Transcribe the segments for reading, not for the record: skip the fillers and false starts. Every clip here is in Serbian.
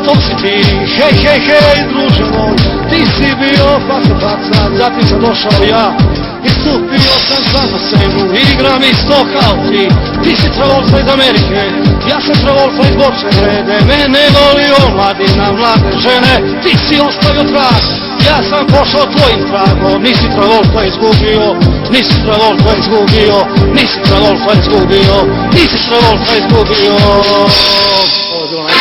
to si ti, hej, hej, hej, druže moj. Ti si bio faca, zatim sam došao ja. Istupio sam sam na scenu, igram isto kao ti. Ti si Travolta iz Amerike, ja sam Travolta iz Borče Grede. Mene volio mladina, mlade žene, ti si ostavio trag. Ja sam pošao tvojim tragom, nisi Travolta izgubio, nisi Travolta izgubio, nisi Travolta izgubio, nisi Travolta izgubio. Ovo je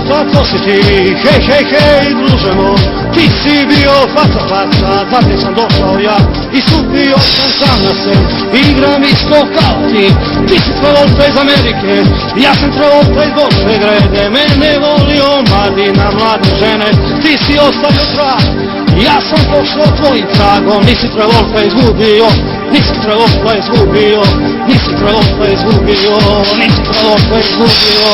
bilo to si ti, hej, hej, hej, druže moj. Ti si bio faca, zatim sam došao ja. Istupio sam sam na scenu, igram isto kao ti. Ti si Travolta iz Amerike, ja sam Travolta iz Borče Grede. Mene volio mladina, mlade žene, ti si ostavio trag. Ja sam pošao tvojim tragom, nisi Travolta izgubio, nisi Travolta izgubio, nisi Travolta izgubio, nisi Travolta izgubio.